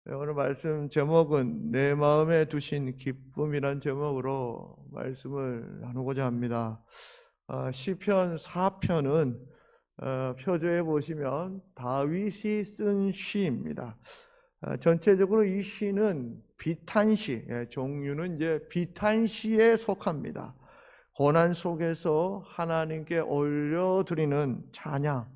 오늘 말씀 제목은 내 마음에 두신 기쁨이란 제목으로 말씀을 나누고자 합니다. 시편 4편은 표제에 보시면 다윗이 쓴 시입니다. 전체적으로 이 시는 비탄시, 종류는 이제 비탄시에 속합니다. 고난 속에서 하나님께 올려드리는 찬양,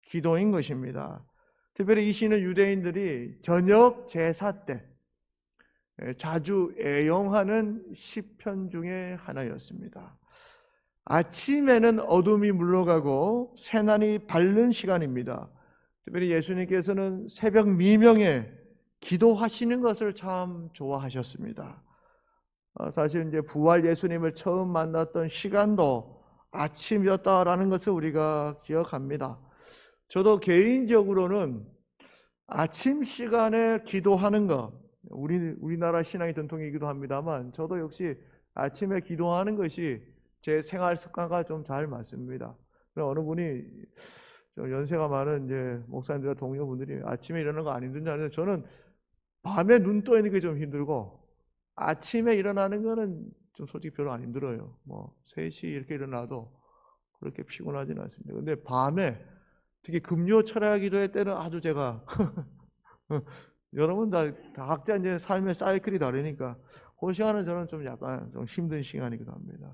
기도인 것입니다. 특별히 이 시는 유대인들이 저녁 제사 때 자주 애용하는 시편 중에 하나였습니다. 아침에는 어둠이 물러가고 새날이 밝는 시간입니다. 특별히 예수님께서는 새벽 미명에 기도하시는 것을 참 좋아하셨습니다. 사실 이제 부활 예수님을 처음 만났던 시간도 아침이었다라는 것을 우리가 기억합니다. 저도 개인적으로는 아침 시간에 기도하는 것, 우리나라 신앙의 전통이기도 합니다만 저도 역시 아침에 기도하는 것이 제 생활 습관과 좀 잘 맞습니다. 어느 분이 좀 연세가 많은 이제 목사님들과 동료분들이 아침에 일어나는 거 안 힘드냐면 저는 밤에 눈 떠 있는 게 좀 힘들고 아침에 일어나는 거는 좀 솔직히 별로 안 힘들어요. 뭐 3시 이렇게 일어나도 그렇게 피곤하지는 않습니다. 근데 밤에 특히 금요 철야 기도회 때는 아주 제가 여러분 다 각자 이제 삶의 사이클이 다르니까 그 시간은 저는 좀 약간 좀 힘든 시간이기도 합니다.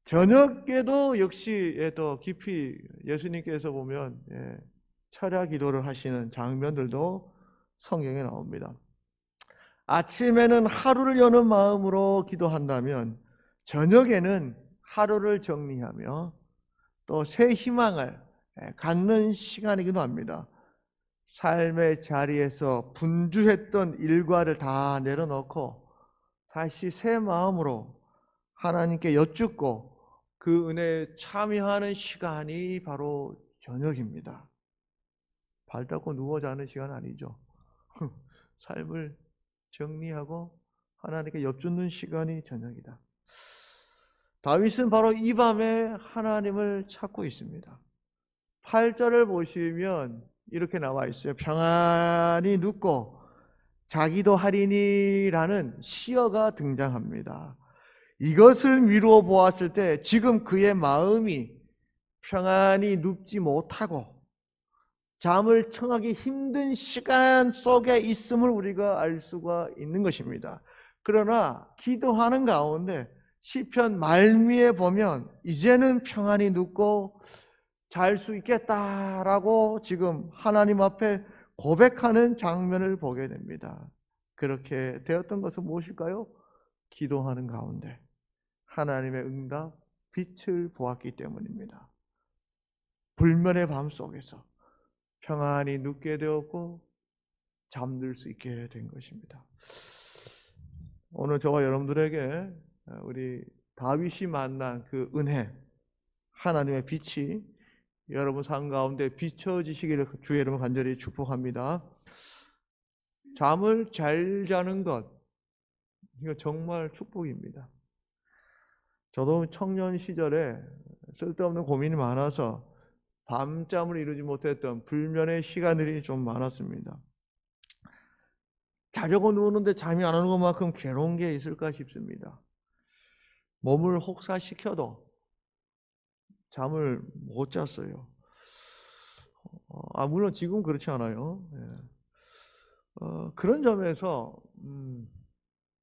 저녁에도 역시 더 깊이 예수님께서 보면 철야 기도를 하시는 장면들도 성경에 나옵니다. 아침에는 하루를 여는 마음으로 기도한다면 저녁에는 하루를 정리하며 또 새 희망을 갖는 시간이기도 합니다. 삶의 자리에서 분주했던 일과를 다 내려놓고 다시 새 마음으로 하나님께 여쭙고 그 은혜에 참여하는 시간이 바로 저녁입니다. 발 닦고 누워 자는 시간 아니죠. 삶을 정리하고 하나님께 여쭙는 시간이 저녁이다. 다윗은 바로 이 밤에 하나님을 찾고 있습니다. 8절을 보시면 이렇게 나와 있어요. 평안히 눕고 자기도 하리니라는 시어가 등장합니다. 이것을 미루어 보았을 때 지금 그의 마음이 평안히 눕지 못하고 잠을 청하기 힘든 시간 속에 있음을 우리가 알 수가 있는 것입니다. 그러나 기도하는 가운데 시편 말미에 보면 이제는 평안히 눕고 잘 수 있겠다라고 지금 하나님 앞에 고백하는 장면을 보게 됩니다. 그렇게 되었던 것은 무엇일까요? 기도하는 가운데 하나님의 응답, 빛을 보았기 때문입니다. 불면의 밤 속에서 평안히 눕게 되었고 잠들 수 있게 된 것입니다. 오늘 저와 여러분들에게 우리 다윗이 만난 그 은혜, 하나님의 빛이 여러분 삶 가운데 비춰지시기를 주의 이름으로 간절히 축복합니다. 잠을 잘 자는 것, 이거 정말 축복입니다. 저도 청년 시절에 쓸데없는 고민이 많아서 밤잠을 이루지 못했던 불면의 시간들이 좀 많았습니다. 자려고 누우는데 잠이 안 오는 것만큼 괴로운 게 있을까 싶습니다. 몸을 혹사시켜도 잠을 못 잤어요. 물론 지금 그렇지 않아요. 그런 점에서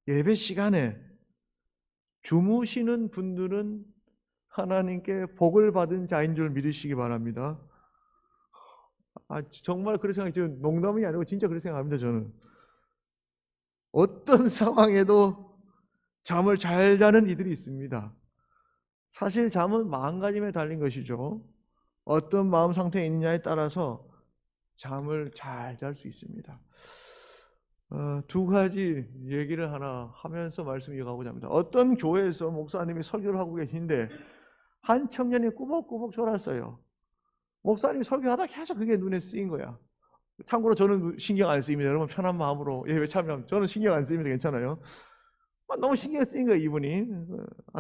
예배 시간에 주무시는 분들은 하나님께 복을 받은 자인 줄 믿으시기 바랍니다. 정말 그렇게 생각해요. 농담이 아니고 진짜 그렇게 생각합니다. 저는 어떤 상황에도 잠을 잘 자는 이들이 있습니다. 사실 잠은 마음가짐에 달린 것이죠. 어떤 마음 상태에 있느냐에 따라서 잠을 잘 잘 수 있습니다. 두 가지 얘기를 하나 하면서 말씀 이어가고자 합니다. 어떤 교회에서 목사님이 설교를 하고 계신데 한 청년이 꾸벅꾸벅 졸았어요. 목사님이 설교하다 계속 그게 눈에 쓰인 거야. 참고로 저는 신경 안 쓰입니다. 여러분 편한 마음으로 예배 참여하면 저는 신경 안 쓰입니다. 괜찮아요. 너무 신경 쓰인 거예요. 이분이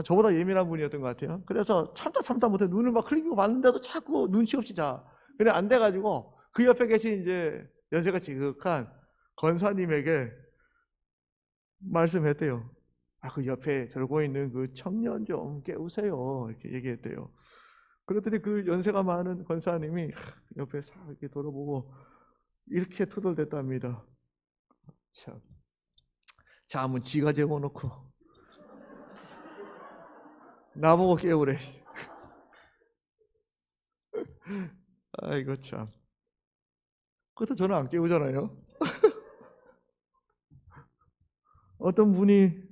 저보다 예민한 분이었던 것 같아요. 그래서 참다 못해 눈을 막 흘리고 봤는데도 자꾸 눈치 없이 자. 그래 안 돼가지고 그 옆에 계신 이제 연세가 지극한 권사님에게 말씀했대요. 그 옆에 절고 있는 그 청년 좀 깨우세요. 이렇게 얘기했대요. 그랬더니 그 연세가 많은 권사님이 옆에 싹 이렇게 돌아보고 이렇게 투덜댔답니다. 참, 잠은 지가 재워놓고 나보고 깨우래. 아이고 참. 그것도 저는 안 깨우잖아요. 어떤 분이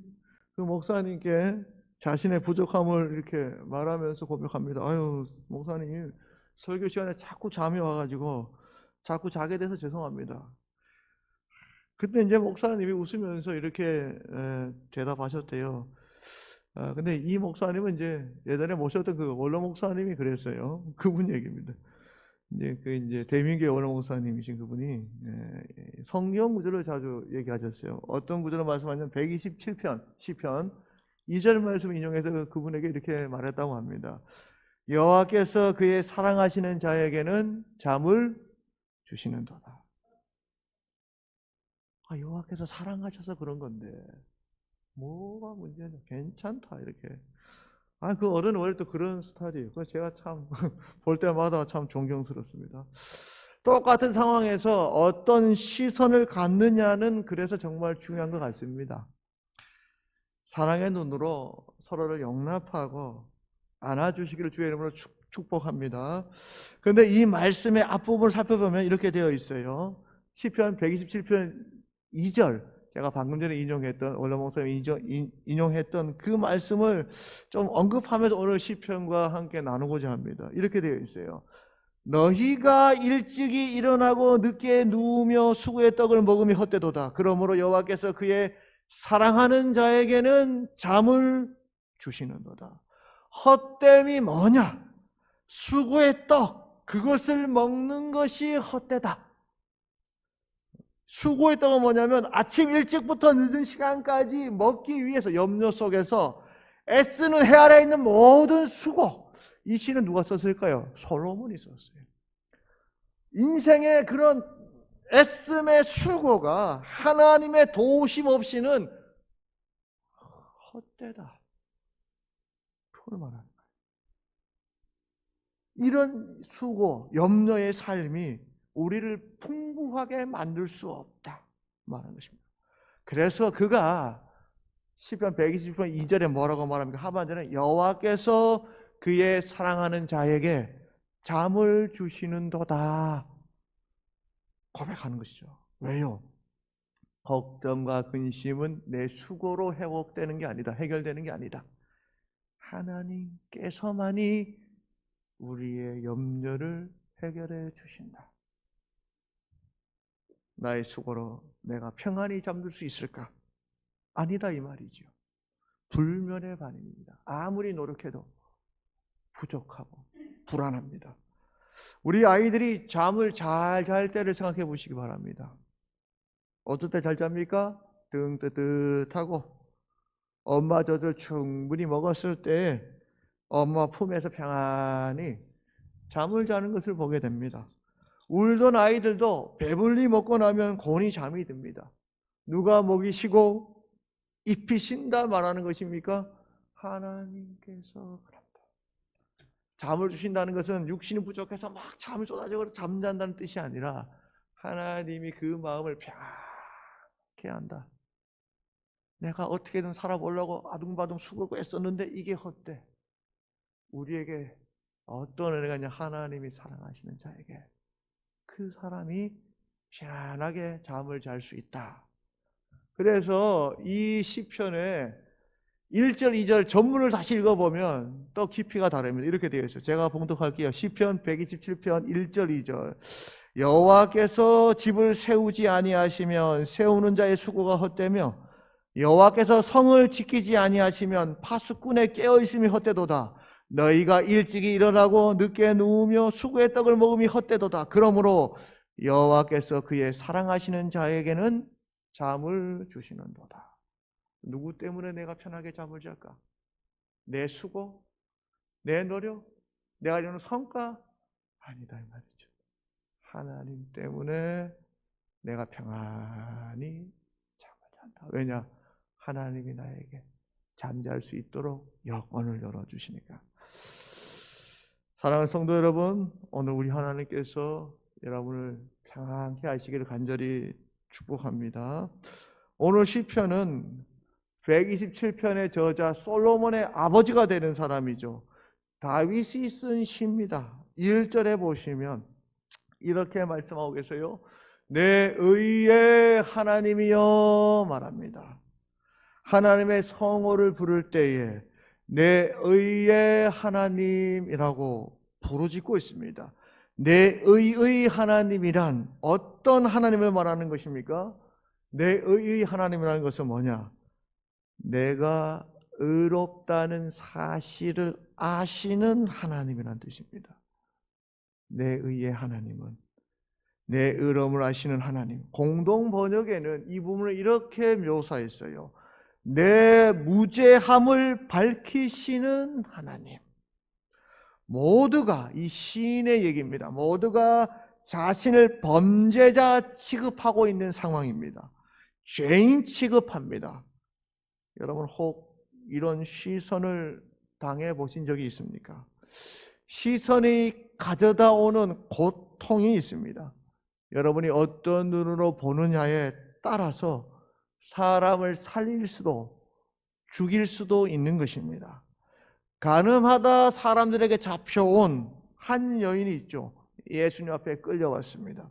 그 목사님께 자신의 부족함을 이렇게 말하면서 고백합니다. 아유, 목사님, 설교 시간에 자꾸 잠이 와가지고 자꾸 자게 돼서 죄송합니다. 그때 이제 목사님이 웃으면서 이렇게 대답하셨대요. 근데 이 목사님은 이제 예전에 모셨던 그 원로 목사님이 그랬어요. 그분 얘기입니다. 이제 대민교회 원로 목사님이신 그분이 성경 구절을 자주 얘기하셨어요. 어떤 구절을 말씀하냐면 127편 시편 2절 말씀 인용해서 그분에게 이렇게 말했다고 합니다. 여호와께서 그의 사랑하시는 자에게는 잠을 주시는도다. 여호와께서 사랑하셔서 그런 건데 뭐가 문제냐? 괜찮다 이렇게. 그 어른은 원래 또 그런 스타일이에요. 그래서 제가 참 볼 때마다 참 존경스럽습니다. 똑같은 상황에서 어떤 시선을 갖느냐는 그래서 정말 중요한 것 같습니다. 사랑의 눈으로 서로를 용납하고 안아주시기를 주의 이름으로 축복합니다. 그런데 이 말씀의 앞부분을 살펴보면 이렇게 되어 있어요. 시편 127편 2절, 제가 방금 전에 인용했던 원로 목사님이 인용했던 그 말씀을 좀 언급하면서 오늘 시편과 함께 나누고자 합니다. 이렇게 되어 있어요. 너희가 일찍이 일어나고 늦게 누우며 수고의 떡을 먹음이 헛되도다. 그러므로 여호와께서 그의 사랑하는 자에게는 잠을 주시는도다. 헛됨이 뭐냐? 수고의 떡, 그것을 먹는 것이 헛되다. 수고의 떡은 뭐냐면 아침 일찍부터 늦은 시간까지 먹기 위해서 염려 속에서 애쓰는 해 아래에 있는 모든 수고. 이 시는 누가 썼을까요? 솔로몬이 썼어요. 인생의 그런 애씀의 수고가 하나님의 도우심 없이는 헛되다. 그걸 말하는 거예요. 이런 수고, 염려의 삶이 우리를 풍부하게 만들 수 없다 말하는 것입니다. 그래서 그가 시편 120편 2절에 뭐라고 말합니까? 하반절에 여호와께서 그의 사랑하는 자에게 잠을 주시는도다 고백하는 것이죠. 왜요? 걱정과 근심은 내 수고로 회복되는 게 아니다. 해결되는 게 아니다. 하나님께서만이 우리의 염려를 해결해 주신다. 나의 수고로 내가 평안히 잠들 수 있을까? 아니다 이 말이죠. 불면의 반입니다. 아무리 노력해도 부족하고 불안합니다. 우리 아이들이 잠을 잘 잘 때를 생각해 보시기 바랍니다. 어떨 때 잘 잡니까? 등 뜨뜻하고 엄마 젖을 충분히 먹었을 때 엄마 품에서 평안히 잠을 자는 것을 보게 됩니다. 울던 아이들도 배불리 먹고 나면 곤히 잠이 듭니다. 누가 먹이 쉬고 잎이 쉰다 말하는 것입니까? 하나님께서 그런다. 잠을 주신다는 것은 육신이 부족해서 막 잠을 쏟아지고 잠잔다는 뜻이 아니라 하나님이 그 마음을 평안케 한다. 내가 어떻게든 살아보려고 아둥바둥 수고하고 애썼는데 이게 헛돼. 우리에게 어떤 은혜가 있냐? 하나님이 사랑하시는 자에게 그 사람이 편안하게 잠을 잘 수 있다. 그래서 이 시편의 1절, 2절 전문을 다시 읽어보면 또 깊이가 다릅니다. 이렇게 되어 있어요. 제가 봉독할게요. 시편 127편 1절, 2절. 여호와께서 집을 세우지 아니하시면 세우는 자의 수고가 헛되며 여호와께서 성을 지키지 아니하시면 파수꾼의 깨어있음이 헛되도다. 너희가 일찍이 일어나고 늦게 누우며 수고의 떡을 먹음이 헛되도다. 그러므로 여호와께서 그의 사랑하시는 자에게는 잠을 주시는도다. 누구 때문에 내가 편하게 잠을 잘까? 내 수고? 내 노력? 내가 이루는 성과? 아니다 이 말이죠. 하나님 때문에 내가 평안히 잠을 잔다. 왜냐? 하나님이 나에게 잠잘 수 있도록 여건을 열어주시니까. 사랑하는 성도 여러분, 오늘 우리 하나님께서 여러분을 평안케 하시기를 간절히 축복합니다. 오늘 시편은 127편의 저자 솔로몬의 아버지가 되는 사람이죠. 다윗이 쓴 시입니다. 1절에 보시면 이렇게 말씀하고 계세요. 내 의의 하나님이여 말합니다. 하나님의 성호를 부를 때에 내 의의 하나님이라고 부르짖고 있습니다. 내 의의 하나님이란 어떤 하나님을 말하는 것입니까? 내 의의 하나님이라는 것은 뭐냐? 내가 의롭다는 사실을 아시는 하나님이란 뜻입니다. 내 의의 하나님은 내 의로움을 아시는 하나님. 공동 번역에는 이 부분을 이렇게 묘사했어요. 내 무죄함을 밝히시는 하나님. 모두가, 이 시인의 얘기입니다. 모두가 자신을 범죄자 취급하고 있는 상황입니다. 죄인 취급합니다. 여러분 혹 이런 시선을 당해 보신 적이 있습니까? 시선이 가져다 오는 고통이 있습니다. 여러분이 어떤 눈으로 보느냐에 따라서 사람을 살릴 수도 죽일 수도 있는 것입니다. 간음하다 사람들에게 잡혀온 한 여인이 있죠. 예수님 앞에 끌려왔습니다.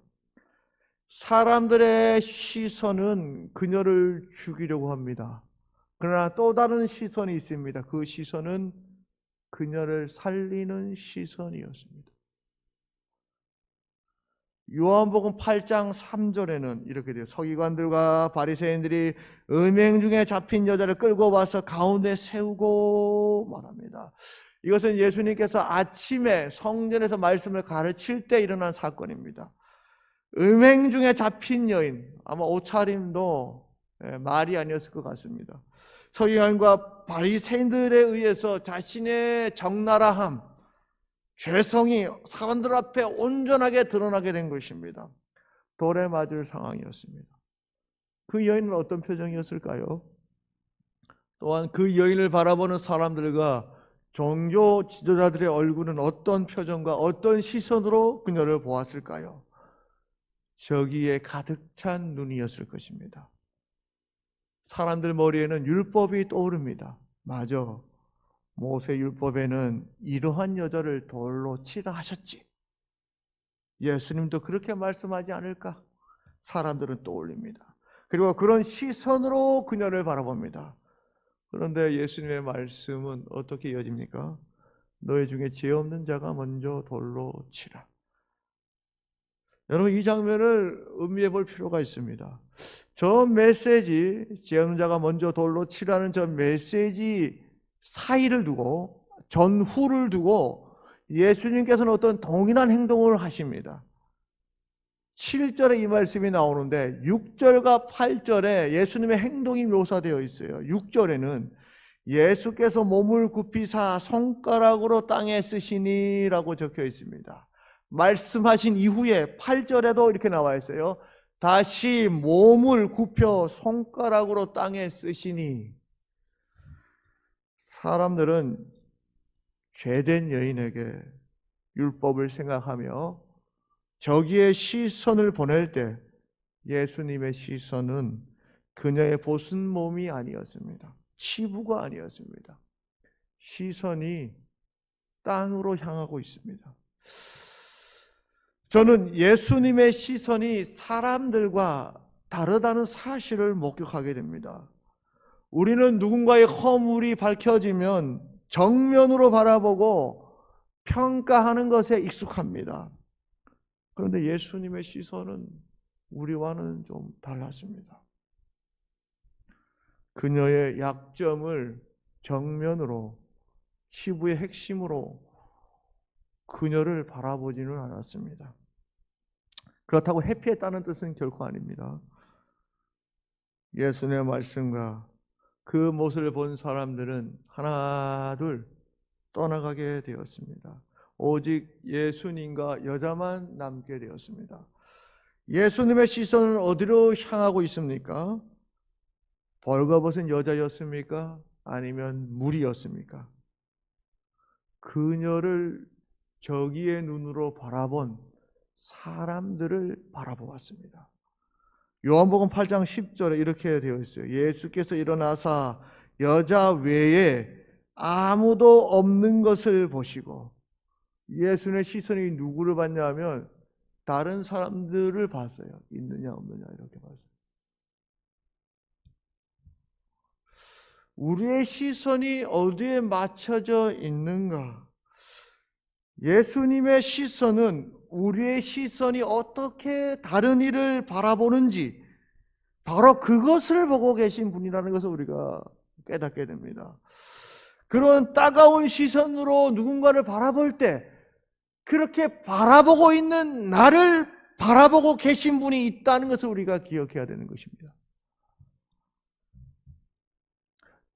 사람들의 시선은 그녀를 죽이려고 합니다. 그러나 또 다른 시선이 있습니다. 그 시선은 그녀를 살리는 시선이었습니다. 요한복음 8장 3절에는 이렇게 돼요. 서기관들과 바리새인들이 음행 중에 잡힌 여자를 끌고 와서 가운데 세우고 말합니다. 이것은 예수님께서 아침에 성전에서 말씀을 가르칠 때 일어난 사건입니다. 음행 중에 잡힌 여인, 아마 옷차림도 말이 아니었을 것 같습니다. 서기관과 바리새인들에 의해서 자신의 적나라함, 죄성이 사람들 앞에 온전하게 드러나게 된 것입니다. 돌에 맞을 상황이었습니다. 그 여인은 어떤 표정이었을까요? 또한 그 여인을 바라보는 사람들과 종교 지도자들의 얼굴은 어떤 표정과 어떤 시선으로 그녀를 보았을까요? 저기에 가득 찬 눈이었을 것입니다. 사람들 머리에는 율법이 떠오릅니다. 맞아. 모세 율법에는 이러한 여자를 돌로 치라 하셨지. 예수님도 그렇게 말씀하지 않을까? 사람들은 떠올립니다. 그리고 그런 시선으로 그녀를 바라봅니다. 그런데 예수님의 말씀은 어떻게 이어집니까? 너희 중에 죄 없는 자가 먼저 돌로 치라. 여러분 이 장면을 음미해 볼 필요가 있습니다. 저 메시지, 죄 없는 자가 먼저 돌로 치라는 저 메시지 사이를 두고 전후를 두고 예수님께서는 어떤 동일한 행동을 하십니다. 7절에 이 말씀이 나오는데 6절과 8절에 예수님의 행동이 묘사되어 있어요. 6절에는 예수께서 몸을 굽히사 손가락으로 땅에 쓰시니 라고 적혀 있습니다. 말씀하신 이후에 8절에도 이렇게 나와 있어요. 다시 몸을 굽혀 손가락으로 땅에 쓰시니. 사람들은 죄된 여인에게 율법을 생각하며 저기에 시선을 보낼 때 예수님의 시선은 그녀의 보순 몸이 아니었습니다. 치부가 아니었습니다. 시선이 땅으로 향하고 있습니다. 저는 예수님의 시선이 사람들과 다르다는 사실을 목격하게 됩니다. 우리는 누군가의 허물이 밝혀지면 정면으로 바라보고 평가하는 것에 익숙합니다. 그런데 예수님의 시선은 우리와는 좀 달랐습니다. 그녀의 약점을 정면으로, 치부의 핵심으로 그녀를 바라보지는 않았습니다. 그렇다고 회피했다는 뜻은 결코 아닙니다. 예수님의 말씀과 그 모습을 본 사람들은 하나 둘 떠나가게 되었습니다. 오직 예수님과 여자만 남게 되었습니다. 예수님의 시선은 어디로 향하고 있습니까? 벌거벗은 여자였습니까? 아니면 무리였습니까? 그녀를 저기의 눈으로 바라본 사람들을 바라보았습니다. 요한복음 8장 10절에 이렇게 되어 있어요. 예수께서 일어나사 여자 외에 아무도 없는 것을 보시고, 예수님의 시선이 누구를 봤냐면 다른 사람들을 봤어요. 있느냐 없느냐 이렇게 봤어요. 우리의 시선이 어디에 맞춰져 있는가? 예수님의 시선은 우리의 시선이 어떻게 다른 이를 바라보는지 바로 그것을 보고 계신 분이라는 것을 우리가 깨닫게 됩니다. 그런 따가운 시선으로 누군가를 바라볼 때 그렇게 바라보고 있는 나를 바라보고 계신 분이 있다는 것을 우리가 기억해야 되는 것입니다.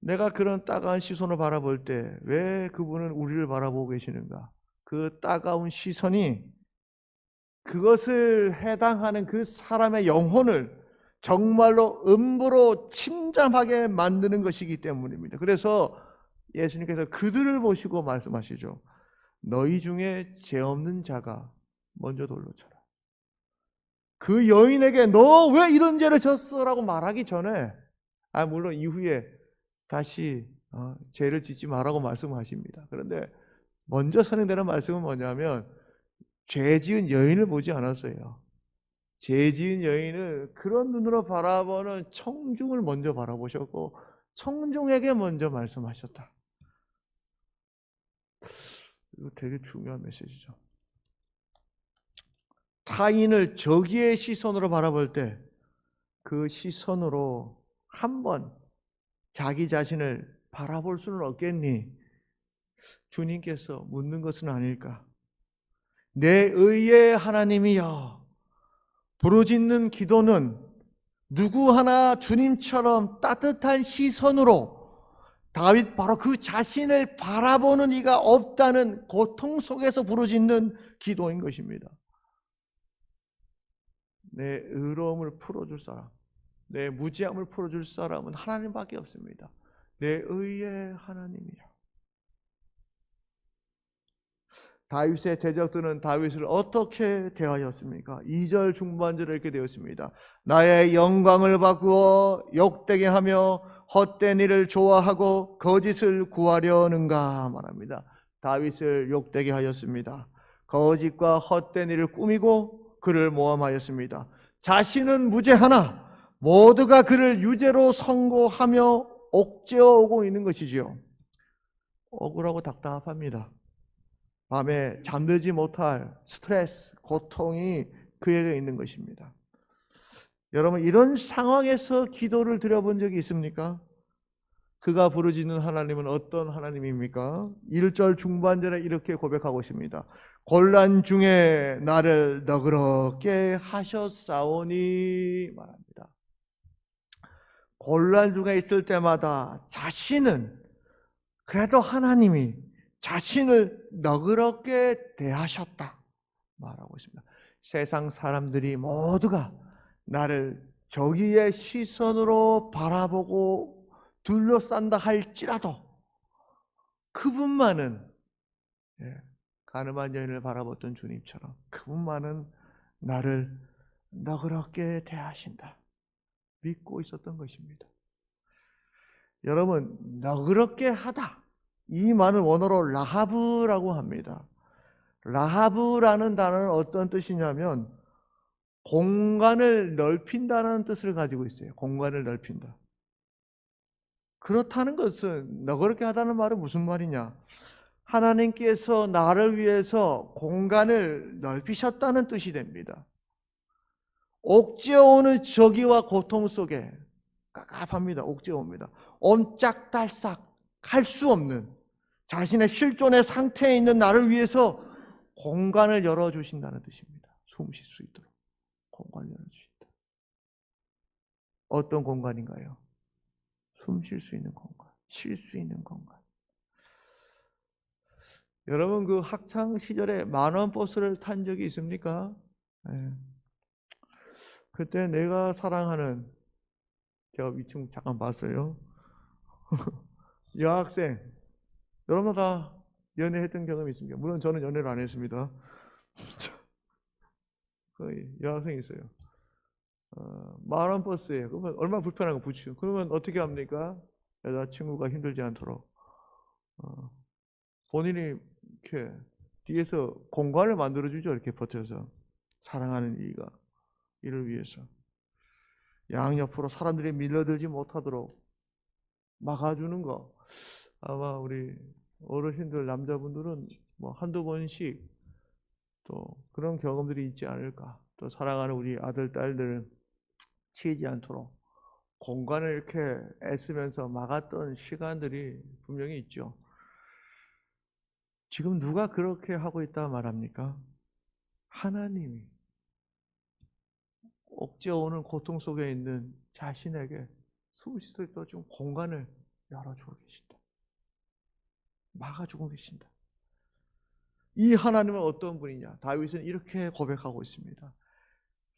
내가 그런 따가운 시선을 바라볼 때 왜 그분은 우리를 바라보고 계시는가? 그 따가운 시선이 그것을 해당하는 그 사람의 영혼을 정말로 음부로 침잠하게 만드는 것이기 때문입니다. 그래서 예수님께서 그들을 보시고 말씀하시죠. 너희 중에 죄 없는 자가 먼저 돌로 쳐라. 그 여인에게 너 왜 이런 죄를 졌어? 라고 말하기 전에 물론 이후에 다시 죄를 짓지 말라고 말씀하십니다. 그런데 먼저 선행되는 말씀은 뭐냐면 죄 지은 여인을 보지 않았어요. 죄 지은 여인을 그런 눈으로 바라보는 청중을 먼저 바라보셨고 청중에게 먼저 말씀하셨다. 이거 되게 중요한 메시지죠. 타인을 저기의 시선으로 바라볼 때 그 시선으로 한번 자기 자신을 바라볼 수는 없겠니? 주님께서 묻는 것은 아닐까? 내 의의 하나님이여, 부르짖는 기도는 누구 하나 주님처럼 따뜻한 시선으로 다윗 바로 그 자신을 바라보는 이가 없다는 고통 속에서 부르짖는 기도인 것입니다. 내 의로움을 풀어줄 사람, 내 무지함을 풀어줄 사람은 하나님밖에 없습니다. 내 의의 하나님이요. 다윗의 대적들은 다윗을 어떻게 대하였습니까? 2절 중반절에 이렇게 되었습니다. 나의 영광을 바꾸어 욕되게 하며 헛된 일을 좋아하고 거짓을 구하려는가 말합니다. 다윗을 욕되게 하였습니다. 거짓과 헛된 일을 꾸미고 그를 모함하였습니다. 자신은 무죄하나 모두가 그를 유죄로 선고하며 옥죄어 오고 있는 것이지요. 억울하고 답답합니다. 밤에 잠들지 못할 스트레스, 고통이 그에게 있는 것입니다. 여러분, 이런 상황에서 기도를 드려본 적이 있습니까? 그가 부르짖는 하나님은 어떤 하나님입니까? 1절 중반절에 이렇게 고백하고 있습니다. 곤란 중에 나를 너그럽게 하셨사오니 말합니다. 곤란 중에 있을 때마다 자신은 그래도 하나님이 자신을 너그럽게 대하셨다 말하고 있습니다. 세상 사람들이 모두가 나를 저기의 시선으로 바라보고 둘러싼다 할지라도 그분만은 가늠한 여인을 바라봤던 주님처럼 그분만은 나를 너그럽게 대하신다 믿고 있었던 것입니다. 여러분, 너그럽게 하다, 이 말은 원어로 라하브라고 합니다. 라하브라는 단어는 어떤 뜻이냐면 공간을 넓힌다는 뜻을 가지고 있어요. 공간을 넓힌다. 그렇다는 것은 너그럽게 하다는 말은 무슨 말이냐? 하나님께서 나를 위해서 공간을 넓히셨다는 뜻이 됩니다. 옥죄어오는 저기와 고통 속에 깝깝합니다. 옥죄어옵니다. 옴짝달싹 할 수 없는 자신의 실존의 상태에 있는 나를 위해서 공간을 열어주신다는 뜻입니다. 숨 쉴 수 있도록 공간을 열어주신다. 어떤 공간인가요? 숨 쉴 수 있는 공간, 쉴 수 있는 공간. 여러분, 그 학창 시절에 10,000원 버스를 탄 적이 있습니까? 네. 그때 내가 사랑하는, 제가 위층 잠깐 봤어요. 여학생, 여러분 다 연애했던 경험이 있습니까? 물론 저는 연애를 안 했습니다. 거의 여학생이 있어요. 만원 버스에, 그러면 얼마나 불편한 거 붙이고, 그러면 어떻게 합니까? 여자친구가 힘들지 않도록 본인이 이렇게 뒤에서 공간을 만들어주죠. 이렇게 버텨서 사랑하는 이가 이를 위해서 양옆으로 사람들이 밀려들지 못하도록 막아주는 거. 아마 우리 어르신들 남자분들은 뭐 한두 번씩 또 그런 경험들이 있지 않을까. 또 사랑하는 우리 아들 딸들은 치이지 않도록 공간을 이렇게 애쓰면서 막았던 시간들이 분명히 있죠. 지금 누가 그렇게 하고 있다 말합니까? 하나님이 억제오는 고통 속에 있는 자신에게 수시로 또 좀 공간을 열어주고 계신다. 막아주고 계신다. 이 하나님은 어떤 분이냐? 다윗은 이렇게 고백하고 있습니다.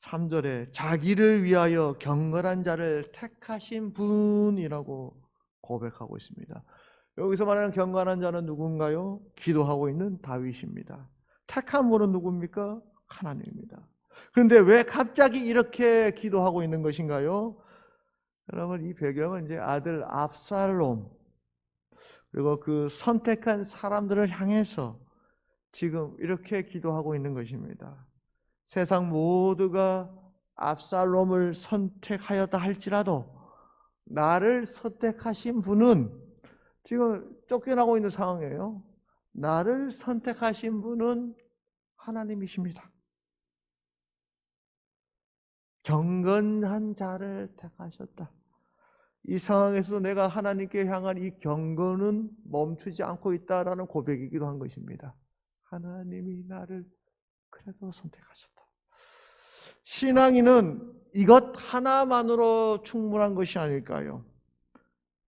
3절에 자기를 위하여 경건한 자를 택하신 분이라고 고백하고 있습니다. 여기서 말하는 경건한 자는 누군가요? 기도하고 있는 다윗입니다. 택한 분은 누굽니까? 하나님입니다. 그런데 왜 갑자기 이렇게 기도하고 있는 것인가요? 여러분, 이 배경은 이제 아들 압살롬 그리고 그 선택한 사람들을 향해서 지금 이렇게 기도하고 있는 것입니다. 세상 모두가 압살롬을 선택하였다 할지라도 나를 선택하신 분은 지금 쫓겨나고 있는 상황이에요. 나를 선택하신 분은 하나님이십니다. 경건한 자를 택하셨다. 이 상황에서 내가 하나님께 향한 이 경건은 멈추지 않고 있다라는 고백이기도 한 것입니다. 하나님이 나를 그래도 선택하셨다. 신앙인은 이것 하나만으로 충분한 것이 아닐까요?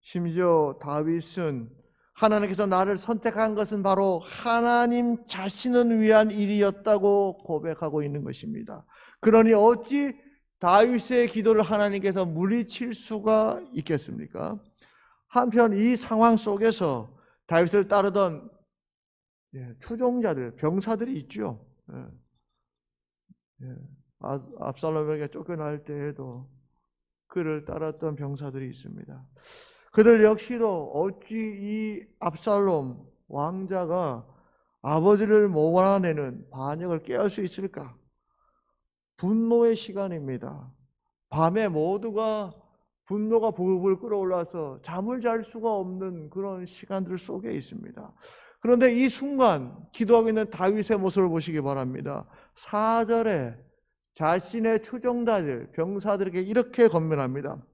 심지어 다윗은 하나님께서 나를 선택한 것은 바로 하나님 자신을 위한 일이었다고 고백하고 있는 것입니다. 그러니 어찌 다윗의 기도를 하나님께서 물리칠 수가 있겠습니까? 한편 이 상황 속에서 다윗을 따르던 추종자들, 병사들이 있죠. 압살롬에게 쫓겨날 때에도 그를 따랐던 병사들이 있습니다. 그들 역시도 어찌 이 압살롬 왕자가 아버지를 몰아내는 반역을 깨할 수 있을까? 분노의 시간입니다. 밤에 모두가 분노가 부글부글 끓어올라서 잠을 잘 수가 없는 그런 시간들 속에 있습니다. 그런데 이 순간 기도하고 있는 다윗의 모습을 보시기 바랍니다. 4절에 자신의 추종자들, 병사들에게 이렇게 권면합니다.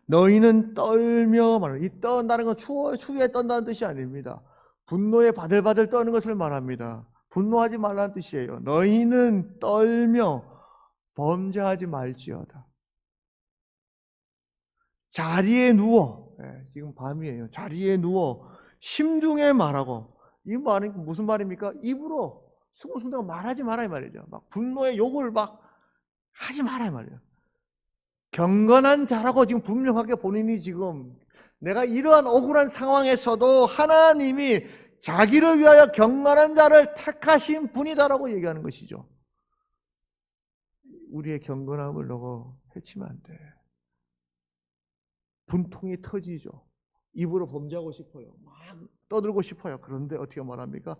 너희는 떨며 말합니다. 이 떤다는 건 추위에 떤다는 뜻이 아닙니다. 분노에 바들바들 떠는 것을 말합니다. 분노하지 말라는 뜻이에요. 너희는 떨며 범죄하지 말지어다. 자리에 누워, 지금 밤이에요. 자리에 누워 심중에 말하고. 이 말은 무슨 말입니까? 입으로 숭숭숭 말하지 마라 이 말이죠. 막 분노의 욕을 막 하지 마라 이 말이에요. 경건한 자라고 지금 분명하게 본인이 지금 내가 이러한 억울한 상황에서도 하나님이 자기를 위하여 경건한 자를 택하신 분이다라고 얘기하는 것이죠. 우리의 경건함을 너가 해치면 안 돼. 분통이 터지죠. 입으로 범죄하고 싶어요. 막 떠들고 싶어요. 그런데 어떻게 말합니까?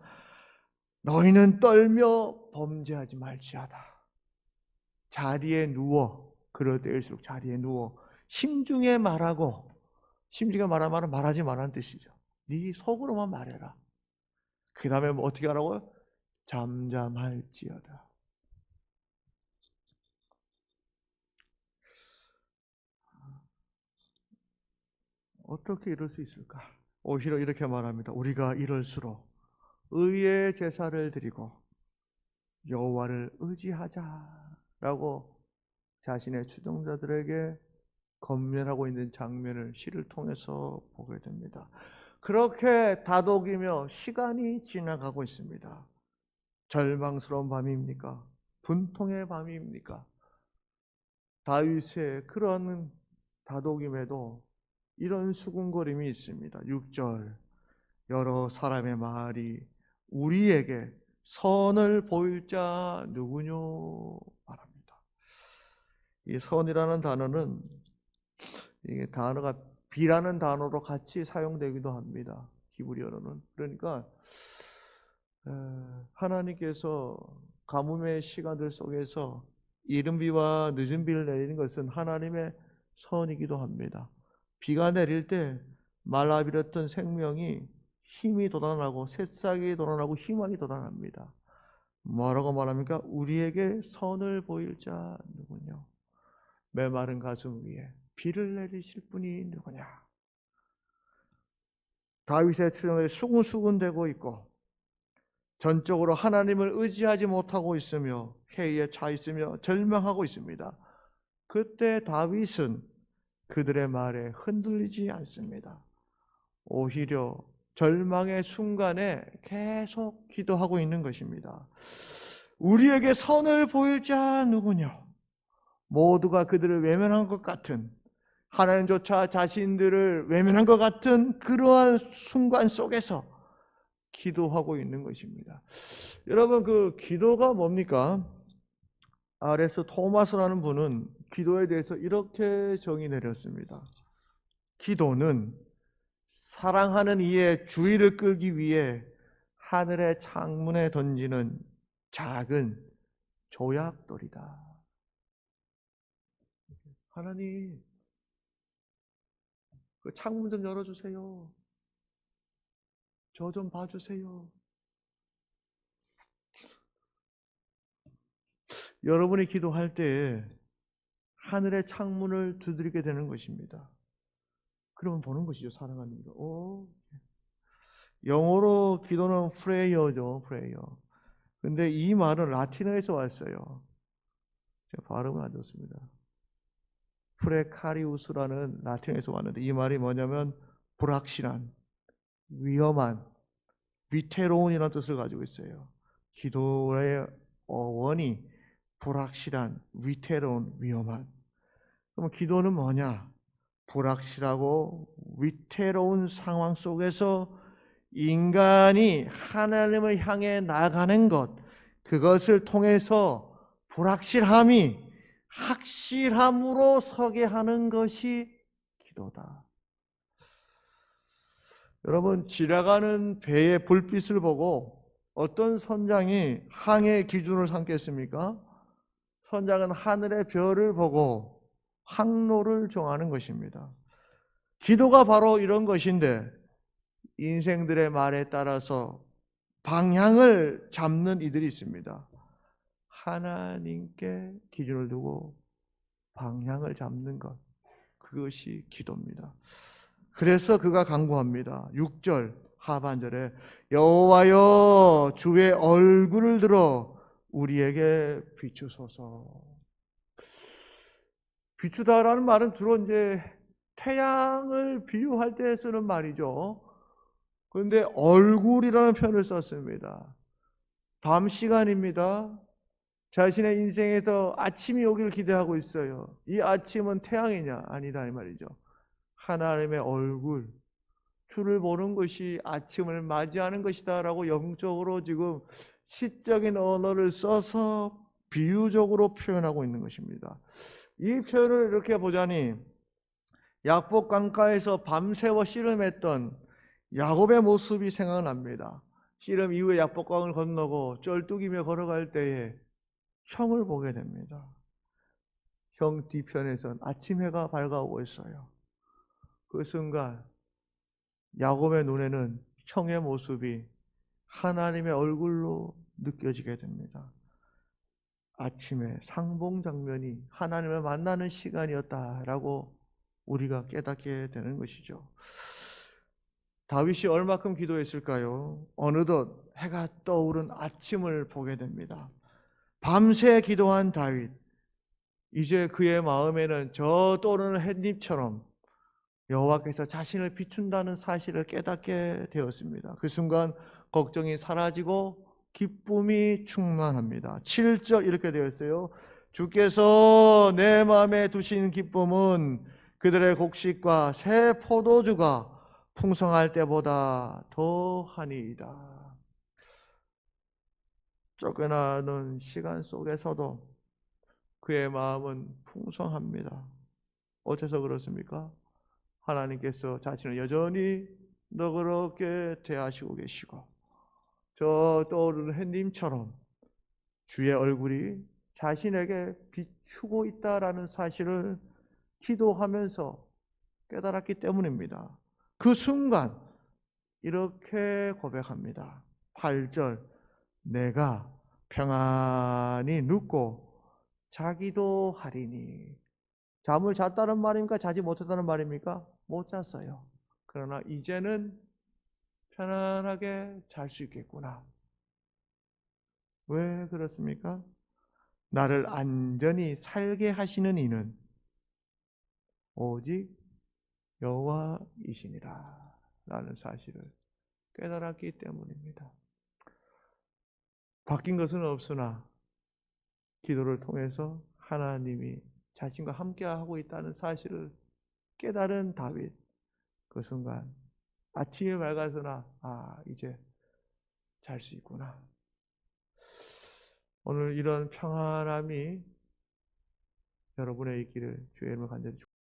너희는 떨며 범죄하지 말지어다. 자리에 누워, 그럴 때일수록 자리에 누워 심중에 말하고, 심중에 말하면 말하지 말라는 뜻이죠. 네 속으로만 말해라. 그 다음에 뭐 어떻게 하라고요? 잠잠할지어다. 어떻게 이럴 수 있을까? 오히려 이렇게 말합니다. 우리가 이럴수록 의의 제사를 드리고 여호와를 의지하자라고 자신의 추종자들에게 권면하고 있는 장면을 시를 통해서 보게 됩니다. 그렇게 다독이며 시간이 지나가고 있습니다. 절망스러운 밤입니까? 분통의 밤입니까? 다윗의 그런 다독임에도 이런 수군거림이 있습니다. 6절 여러 사람의 말이 우리에게 선을 보일 자 누구뇨 말합니다. 이 선이라는 단어는 이게 단어가 비라는 단어로 같이 사용되기도 합니다. 히브리어로는. 그러니까 하나님께서 가뭄의 시간들 속에서 이른 비와 늦은 비를 내리는 것은 하나님의 선이기도 합니다. 비가 내릴 때 말라비렸던 생명이 힘이 돋아나고 새싹이 돋아나고 희망이 돋아납니다. 뭐라고 말합니까? 우리에게 선을 보일 자 누구냐? 메마른 가슴 위에 비를 내리실 분이 누구냐? 다윗의 추정에 수군수군되고 있고 전적으로 하나님을 의지하지 못하고 있으며 회의에 차 있으며 절망하고 있습니다. 그때 다윗은 그들의 말에 흔들리지 않습니다. 오히려 절망의 순간에 계속 기도하고 있는 것입니다. 우리에게 선을 보일 자 누구냐? 모두가 그들을 외면한 것 같은, 하나님조차 자신들을 외면한 것 같은 그러한 순간 속에서 기도하고 있는 것입니다. 여러분, 그 기도가 뭡니까? R.S. 토마스라는 분은 기도에 대해서 이렇게 정의 내렸습니다. 기도는 사랑하는 이의 주의를 끌기 위해 하늘의 창문에 던지는 작은 조약돌이다. 하나님, 그 창문 좀 열어주세요. 저 좀 봐주세요. 여러분이 기도할 때 하늘의 창문을 두드리게 되는 것입니다. 그러면 보는 것이죠, 사랑하는 거. 영어로 기도는 prayer죠, prayer. 근데 이 말은 라틴어에서 왔어요. 제가 발음은 안 좋습니다. 프레카리우스라는 라틴어에서 왔는데 이 말이 뭐냐면 불확실한, 위험한, 위태로운이라는 뜻을 가지고 있어요. 기도의 원이 불확실한, 위태로운, 위험한. 그럼 기도는 뭐냐? 불확실하고 위태로운 상황 속에서 인간이 하나님을 향해 나가는 것, 그것을 통해서 불확실함이 확실함으로 서게 하는 것이 기도다. 여러분, 지나가는 배의 불빛을 보고 어떤 선장이 항해 기준을 삼겠습니까? 선장은 하늘의 별을 보고 항로를 정하는 것입니다. 기도가 바로 이런 것인데 인생들의 말에 따라서 방향을 잡는 이들이 있습니다. 하나님께 기준을 두고 방향을 잡는 것, 그것이 기도입니다. 그래서 그가 간구합니다. 6절 하반절에 여호와여 주의 얼굴을 들어 우리에게 비추소서. 비추다라는 말은 주로 이제 태양을 비유할 때 쓰는 말이죠. 그런데 얼굴이라는 표현을 썼습니다. 밤 시간입니다. 자신의 인생에서 아침이 오기를 기대하고 있어요. 이 아침은 태양이냐? 아니다 이 말이죠. 하나님의 얼굴, 주를 보는 것이 아침을 맞이하는 것이다 라고 영적으로 지금 시적인 언어를 써서 비유적으로 표현하고 있는 것입니다. 이 표현을 이렇게 보자니 약복 강가에서 밤새워 씨름했던 야곱의 모습이 생각납니다. 씨름 이후에 약복강을 건너고 쩔뚝이며 걸어갈 때에 형을 보게 됩니다. 형 뒤편에선 아침 해가 밝아오고 있어요. 그 순간 야곱의 눈에는 형의 모습이 하나님의 얼굴로 느껴지게 됩니다. 아침에 상봉 장면이 하나님을 만나는 시간이었다라고 우리가 깨닫게 되는 것이죠. 다윗이 얼마큼 기도했을까요? 어느덧 해가 떠오른 아침을 보게 됩니다. 밤새 기도한 다윗, 이제 그의 마음에는 저 떠오르는 햇잎처럼 여호와께서 자신을 비춘다는 사실을 깨닫게 되었습니다. 그 순간 걱정이 사라지고 기쁨이 충만합니다. 7절 이렇게 되어 있어요. 주께서 내 마음에 두신 기쁨은 그들의 곡식과 새 포도주가 풍성할 때보다 더하니이다. 쫓겨나는 시간 속에서도 그의 마음은 풍성합니다. 어째서 그렇습니까? 하나님께서 자신을 여전히 너그럽게 대하시고 계시고, 저 떠오르는 햇님처럼 주의 얼굴이 자신에게 비추고 있다라는 사실을 기도하면서 깨달았기 때문입니다. 그 순간 이렇게 고백합니다. 8절, 내가 평안히 눕고 자기도 하리니. 잠을 잤다는 말입니까? 자지 못했다는 말입니까? 못 잤어요. 그러나 이제는 편안하게 잘 수 있겠구나. 왜 그렇습니까? 나를 안전히 살게 하시는 이는 오직 여호와이시니라 라는 사실을 깨달았기 때문입니다. 바뀐 것은 없으나 기도를 통해서 하나님이 자신과 함께하고 있다는 사실을 깨달은 다윗, 그 순간 아침이 밝아서나 이제 잘 수 있구나. 오늘 이런 평안함이 여러분의 있기를 주의 이름으로 간절히 축복합니다.